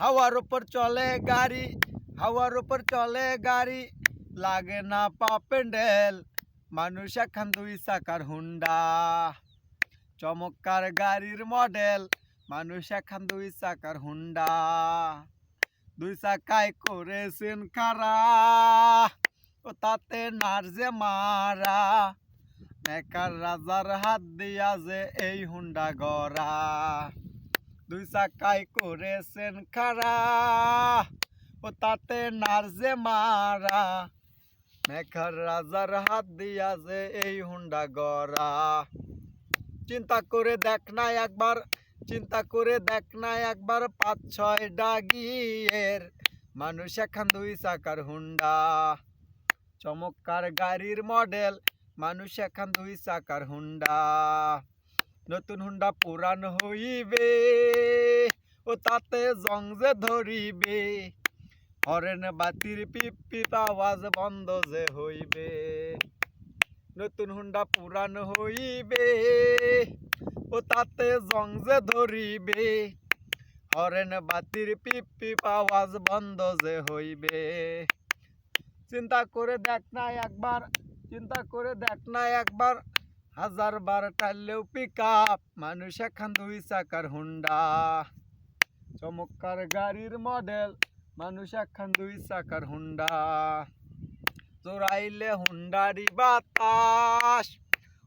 হাওয়ার উপর চলে গাড়ি, হাওয়ার উপর চলে গাড়ি, লাগে না পা প্যান্ডেল, মানুষ এখন দুই চাকার হুন্ডা। চমৎকার গাড়ির মডেল, মানুষ এখন দুই চাকার হুন্ডা। দুই চাকায় করেছেন কারা, ও তাতে নার্জে মারা, মেকার রাজার হাত দিয়া যে এই হুন্ডা গড়া। দুই চাকায় করেছেন কারা, ও তাতে নার্জে মারা, মেকার রাজার হাত দিয়া যে এই হুন্ডা গড়া। চিন্তা করে দেখ না একবার, চিন্তা করে দেখ না একবার, ৫-৬ ডাগিয়ের মানুষ এখন দুই চাকার হুন্ডা। চমৎকার গাড়ির মডেল, মানুষ এখন দুই চাকার হুন্ডা। নতুন হুন্ডা পুরান হইবে, ও তাতে জং যে ধরিবে, হরেন বাতির পিপ পিপ আওয়াজ বন্ধ যে হইবে। নতুন হুন্ডা পুরান হইবে, ও তাতে জং যে ধরিবে, হরেন বাতির পিপ পিপ আওয়াজ বন্ধ যে হইবে। চিন্তা করে দেখ না একবার, চিন্তা করে দেখ না একবার, 1000 বার টানলেও পিক আপ, মানুষ এখন দুই চাকার হুন্ডা। চমৎকার গাড়ির মডেল, মানুষ এখন দুই চাকার হুন্ডা। চোরাইলে হুন্ডারি বাতাস,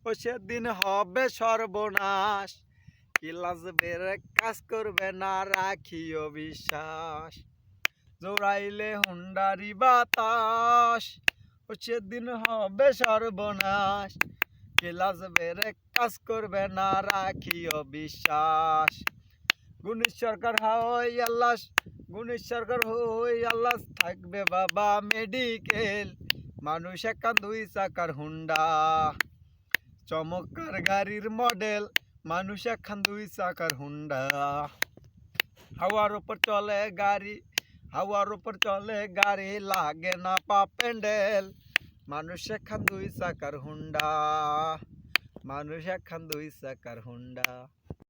ও সেদিন হবে সর্বনাশ, ক্লাস বেড়ে কাজ করবে না রাখিও বিশ্বাস। জোড়াইলে হুন্ডারি বাতাস, ও সেদিন হবে সর্বনাশ, ক্লাস বেড়ে কাজ করবে না রাখিও বিশ্বাস। গুণেশ সরকার হই আল্লাহ, গুণেশ সরকার হই আল্লাহ, থাকবে বাবা মেডিকেল, মানুষ এখন দুই চাকার হুন্ডা। চমৎকার গাড়ির মডেল, মানুষ এখন দুই চাকার হুন্ডা। হাওয়ার উপর চলে গাড়ি, হাওয়ার উপর চলে গাড়ি, লাগে না পা প্যান্ডেল, মানুষ এখন দুই চাকার হুন্ডা, মানুষ এখন দুই চাকার হুন্ডা।